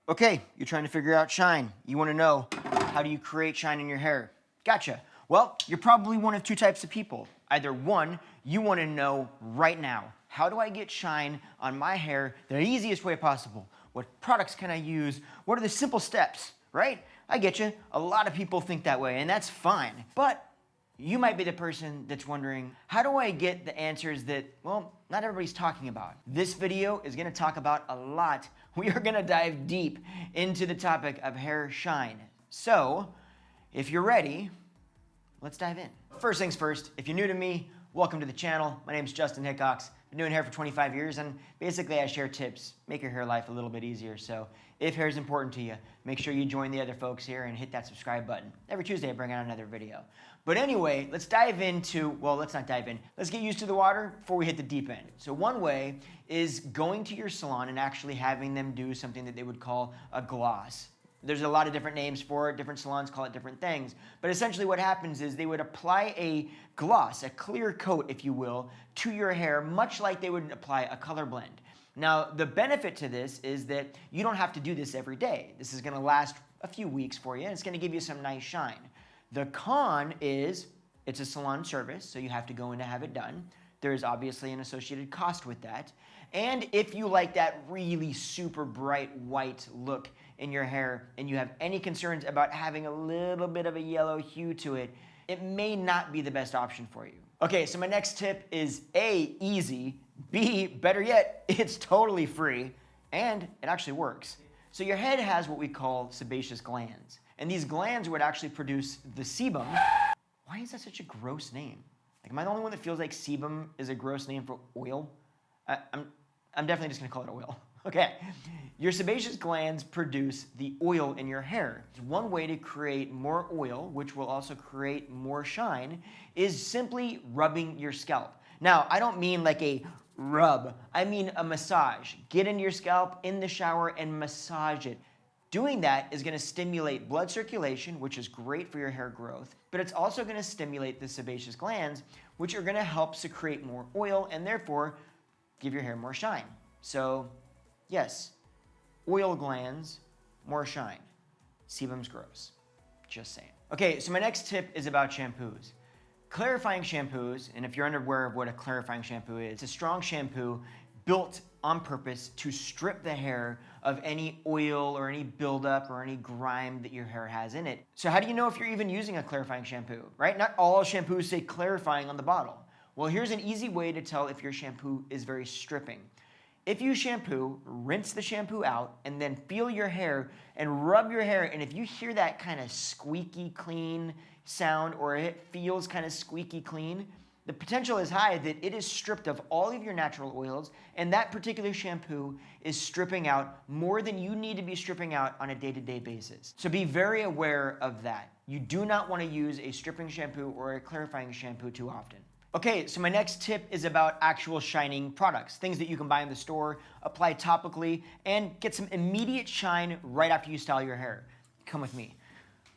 Okay, you're trying to figure out shine. You want to know, how do you create shine in your hair? Gotcha. Well, you're probably one of two types of people. Either one, you want to know right now, how do I get shine on my hair the easiest way possible? What products can I use? What are the simple steps, right? I get you. A lot of people think that way, and that's fine. But you might be the person that's wondering, how do I get the answers that, well, not everybody's talking about? This video is going to talk about a lot. We are going to dive deep into the topic of hair shine. So, if you're ready, let's dive in. First things first, if you're new to me, welcome to the channel. My name is Justin Hickox. Been doing hair for 25 years, and basically I share tips, make your hair life a little bit easier. So if hair is important to you, make sure you join the other folks here and hit that subscribe button. Every Tuesday I bring out another video. But anyway, let's dive into, well, let's not dive in. Let's get used to the water before we hit the deep end. So one way is going to your salon and actually having them do something that they would call a gloss. There's a lot of different names for it. Different salons call it different things. But essentially what happens is they would apply a gloss, a clear coat, if you will, to your hair, much like they would apply a color blend. Now, the benefit to this is that you don't have to do this every day. This is going to last a few weeks for you, and it's going to give you some nice shine. The con is it's a salon service, so you have to go in to have it done. There is obviously an associated cost with that. And if you like that really super bright white look in your hair and you have any concerns about having a little bit of a yellow hue to it, it may not be the best option for you. Okay, so my next tip is A, easy, B, better yet, it's totally free, and it actually works. So your head has what we call sebaceous glands, and these glands would actually produce the sebum. Why is that such a gross name? Like, am I the only one that feels like sebum is a gross name for oil? I'm definitely just gonna call it oil. Okay, your sebaceous glands produce the oil in your hair. One way to create more oil, which will also create more shine, is simply rubbing your scalp. Now, I don't mean like a rub, I mean a massage. Get into your scalp in the shower and massage it. Doing that is gonna stimulate blood circulation, which is great for your hair growth, but it's also gonna stimulate the sebaceous glands, which are gonna help secrete more oil and therefore give your hair more shine. So, yes, oil glands, more shine. Sebum's gross. Just saying. Okay, so my next tip is about shampoos. Clarifying shampoos, and if you're unaware of what a clarifying shampoo is, it's a strong shampoo built on purpose to strip the hair of any oil or any buildup or any grime that your hair has in it. So how do you know if you're even using a clarifying shampoo, right? Not all shampoos say clarifying on the bottle. Well, here's an easy way to tell if your shampoo is very stripping. If you shampoo, rinse the shampoo out, and then feel your hair and rub your hair, and if you hear that kind of squeaky clean sound or it feels kind of squeaky clean, the potential is high that it is stripped of all of your natural oils, and that particular shampoo is stripping out more than you need to be stripping out on a day-to-day basis. So be very aware of that. You do not want to use a stripping shampoo or a clarifying shampoo too often. Okay, so my next tip is about actual shining products, things that you can buy in the store, apply topically, and get some immediate shine right after you style your hair. Come with me.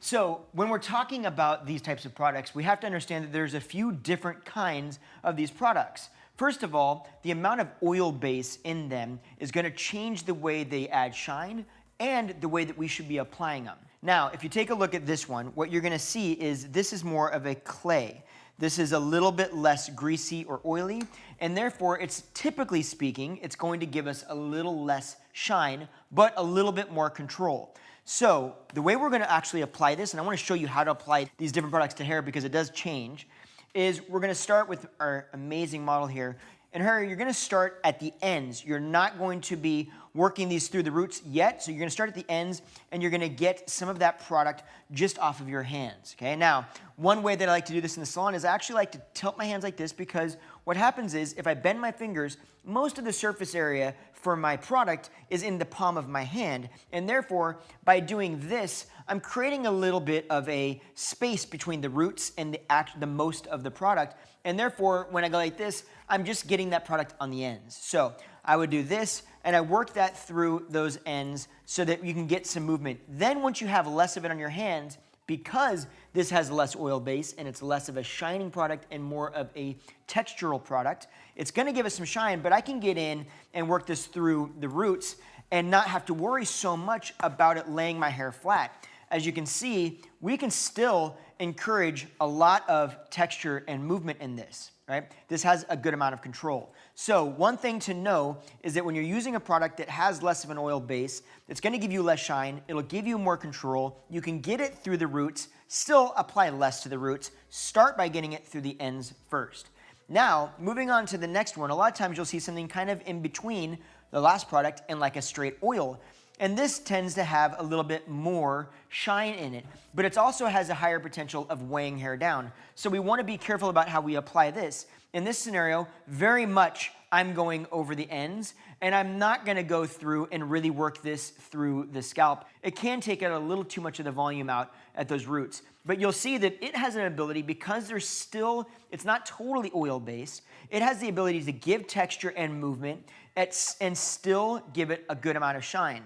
So when we're talking about these types of products, we have to understand that there's a few different kinds of these products. First of all, the amount of oil base in them is going to change the way they add shine and the way that we should be applying them. Now, if you take a look at this one, what you're going to see is this is more of a clay. This is a little bit less greasy or oily, and therefore, it's typically speaking, it's going to give us a little less shine, but a little bit more control. So the way we're going to actually apply this, and I want to show you how to apply these different products to hair because it does change, is we're going to start with our amazing model here. And her, you're going to start at the ends. You're not going to be working these through the roots yet, so you're going to start at the ends, and you're going to get some of that product just off of your hands, okay? Now, one way that I like to do this in the salon is I actually like to tilt my hands like this because what happens is if I bend my fingers, most of the surface area for my product is in the palm of my hand, and therefore, by doing this, I'm creating a little bit of a space between the roots and the most of the product, and therefore, when I go like this, I'm just getting that product on the ends. So I would do this, and I work that through those ends so that you can get some movement. Then once you have less of it on your hands, because this has less oil base and it's less of a shining product and more of a textural product, it's gonna give us some shine, but I can get in and work this through the roots and not have to worry so much about it laying my hair flat. As you can see, we can still encourage a lot of texture and movement in this, right? This has a good amount of control. So one thing to know is that when you're using a product that has less of an oil base, it's gonna give you less shine, it'll give you more control, you can get it through the roots, still apply less to the roots, start by getting it through the ends first. Now, moving on to the next one, a lot of times you'll see something kind of in between the last product and like a straight oil. And this tends to have a little bit more shine in it, but it also has a higher potential of weighing hair down. So we want to be careful about how we apply this. In this scenario, very much I'm going over the ends, and I'm not going to go through and really work this through the scalp. It can take out a little too much of the volume out at those roots, but you'll see that it has an ability, because it's not totally oil-based, it has the ability to give texture and movement and still give it a good amount of shine.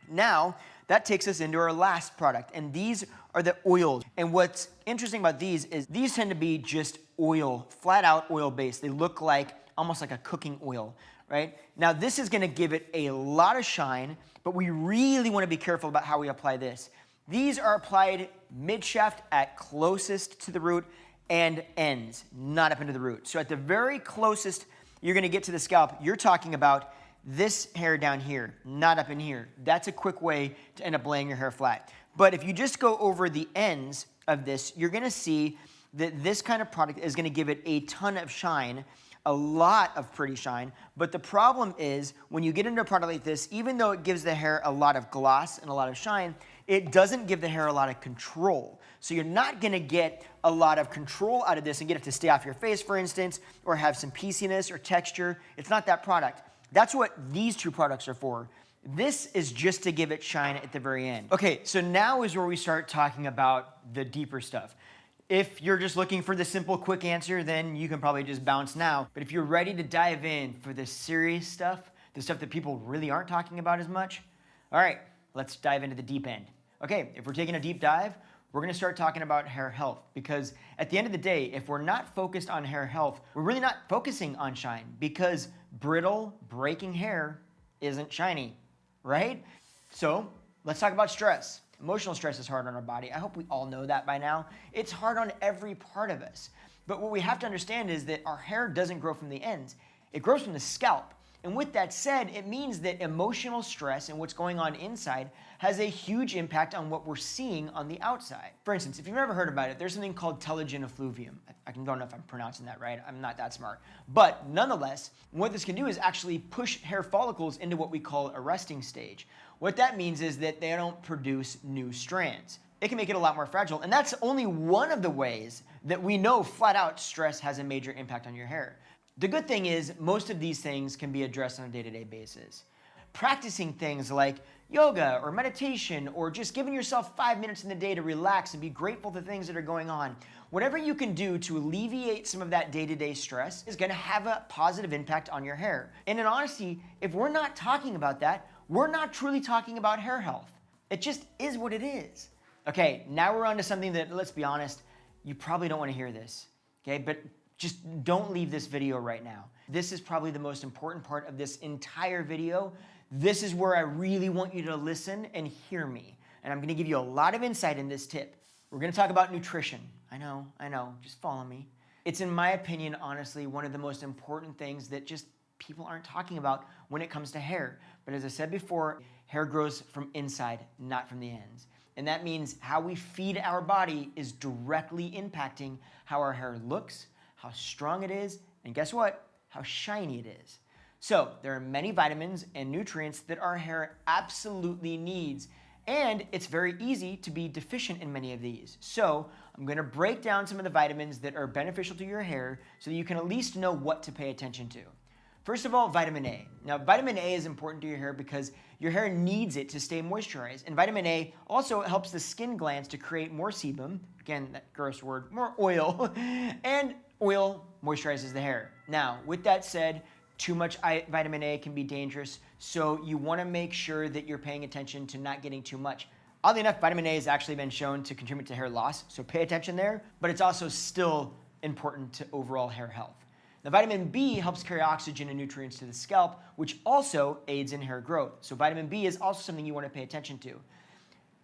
Now, that takes us into our last product, and these are the oils. And what's interesting about these is these tend to be just oil, flat out oil based. They look like almost like a cooking oil, right? Now, this is gonna give it a lot of shine, but we really wanna be careful about how we apply this. These are applied mid-shaft at closest to the root and ends, not up into the root. So at the very closest you're gonna get to the scalp, you're talking about this hair down here, not up in here. That's a quick way to end up laying your hair flat. But if you just go over the ends of this, you're gonna see that this kind of product is gonna give it a ton of shine, a lot of pretty shine. But the problem is, when you get into a product like this, even though it gives the hair a lot of gloss and a lot of shine, it doesn't give the hair a lot of control. So you're not gonna get a lot of control out of this and get it to stay off your face, for instance, or have some pieciness or texture. It's not that product. That's what these two products are for. This is just to give it shine at the very end. Okay, so now is where we start talking about the deeper stuff. If you're just looking for the simple, quick answer, then you can probably just bounce now. But if you're ready to dive in for the serious stuff, the stuff that people really aren't talking about as much, all right, let's dive into the deep end. Okay, if we're taking a deep dive, we're gonna start talking about hair health, because at the end of the day, if we're not focused on hair health, we're really not focusing on shine, because brittle, breaking hair isn't shiny, right? So let's talk about stress. Emotional stress is hard on our body. I hope we all know that by now. It's hard on every part of us. But what we have to understand is that our hair doesn't grow from the ends. It grows from the scalp. And with that said, it means that emotional stress and what's going on inside has a huge impact on what we're seeing on the outside. For instance, if you've never heard about it, there's something called telogen effluvium. I don't know if I'm pronouncing that right. I'm not that smart. But nonetheless, what this can do is actually push hair follicles into what we call a resting stage. What that means is that they don't produce new strands. It can make it a lot more fragile. And that's only one of the ways that we know flat out stress has a major impact on your hair. The good thing is most of these things can be addressed on a day-to-day basis. Practicing things like yoga or meditation, or just giving yourself 5 minutes in the day to relax and be grateful for things that are going on. Whatever you can do to alleviate some of that day-to-day stress is gonna have a positive impact on your hair. And in honesty, if we're not talking about that, we're not truly talking about hair health. It just is what it is. Okay, now we're on to something that, let's be honest, you probably don't wanna hear this, okay? But just don't leave this video right now. This is probably the most important part of this entire video. This is where I really want you to listen and hear me. And I'm gonna give you a lot of insight in this tip. We're gonna talk about nutrition. I know, just follow me. It's, in my opinion, honestly, one of the most important things that just people aren't talking about when it comes to hair. But as I said before, hair grows from inside, not from the ends. And that means how we feed our body is directly impacting how our hair looks, how strong it is, and guess what? How shiny it is. So there are many vitamins and nutrients that our hair absolutely needs, and it's very easy to be deficient in many of these. So I'm gonna break down some of the vitamins that are beneficial to your hair so that you can at least know what to pay attention to. First of all, vitamin A. Now, vitamin A is important to your hair because your hair needs it to stay moisturized. And vitamin A also helps the skin glands to create more sebum, again, that gross word, more oil, and oil moisturizes the hair. Now, with that said, too much vitamin A can be dangerous, so you wanna make sure that you're paying attention to not getting too much. Oddly enough, vitamin A has actually been shown to contribute to hair loss, so pay attention there, but it's also still important to overall hair health. Now, vitamin B helps carry oxygen and nutrients to the scalp, which also aids in hair growth. So vitamin B is also something you want to pay attention to.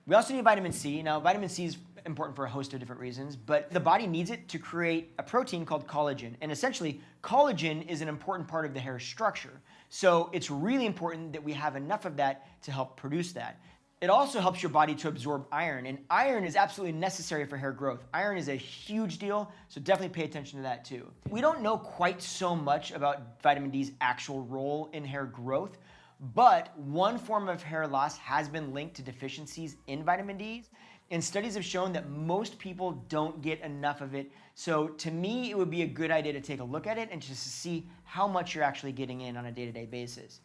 We also need vitamin C. Now, vitamin C is important for a host of different reasons, but the body needs it to create a protein called collagen. And essentially, collagen is an important part of the hair structure. So it's really important that we have enough of that to help produce that. It also helps your body to absorb iron, and iron is absolutely necessary for hair growth. Iron is a huge deal, so definitely pay attention to that too. We don't know quite so much about vitamin D's actual role in hair growth, but one form of hair loss has been linked to deficiencies in vitamin D, and studies have shown that most people don't get enough of it. So to me, it would be a good idea to take a look at it and just to see how much you're actually getting in on a day-to-day basis.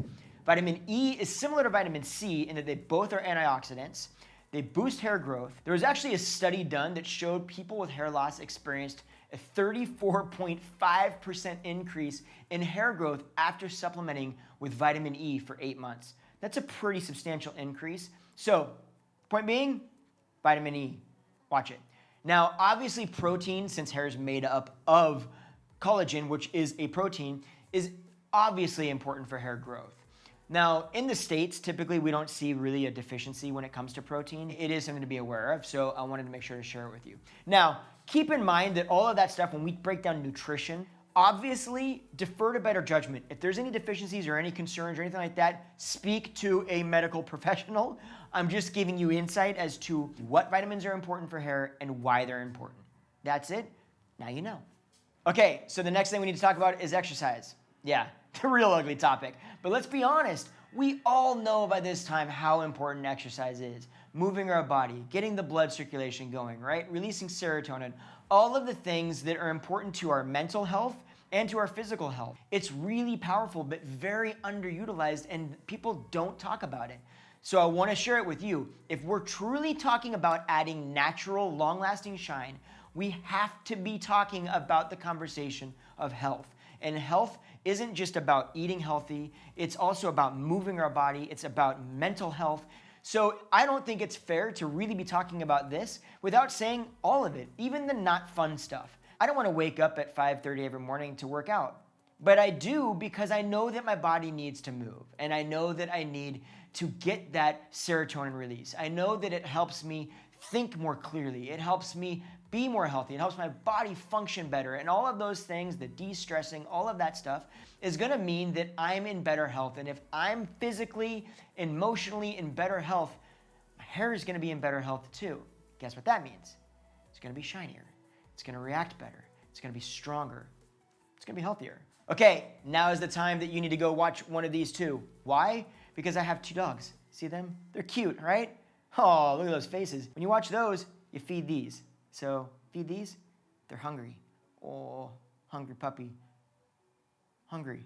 Vitamin E is similar to vitamin C in that they both are antioxidants. They boost hair growth. There was actually a study done that showed people with hair loss experienced a 34.5% increase in hair growth after supplementing with vitamin E for 8 months. That's a pretty substantial increase. So, point being, vitamin E, watch it. Now, obviously protein, since hair is made up of collagen, which is a protein, is obviously important for hair growth. Now, in the States, typically we don't see really a deficiency when it comes to protein. It is something to be aware of, so I wanted to make sure to share it with you. Now, keep in mind that all of that stuff, when we break down nutrition, obviously defer to better judgment. If there's any deficiencies or any concerns or anything like that, speak to a medical professional. I'm just giving you insight as to what vitamins are important for hair and why they're important. That's it. Now you know. Okay, so the next thing we need to talk about is exercise. Yeah, the real ugly topic. But let's be honest, we all know by this time how important exercise is. Moving our body, getting the blood circulation going, right? Releasing serotonin, all of the things that are important to our mental health and to our physical health. It's really powerful, but very underutilized, and people don't talk about it. So I want to share it with you. If we're truly talking about adding natural, long-lasting shine, we have to be talking about the conversation of health. And health isn't just about eating healthy, it's also about moving our body, it's about mental health. So I don't think it's fair to really be talking about this without saying all of it, even the not fun stuff. I don't want to wake up at 5:30 every morning to work out, but I do because I know that my body needs to move, and I know that I need to get that serotonin release. I know that it helps me think more clearly, it helps me be more healthy, it helps my body function better, and all of those things, the de-stressing, all of that stuff is gonna mean that I'm in better health. And if I'm physically, emotionally in better health, my hair is gonna be in better health too. Guess what that means? It's gonna be shinier, it's gonna react better, it's gonna be stronger, it's gonna be healthier. Okay, now is the time that you need to go watch one of these two. Why? Because I have 2 dogs. See them? They're cute, right? Oh, look at those faces. When you watch those, you feed these. So feed these, they're hungry. Oh, hungry puppy. Hungry.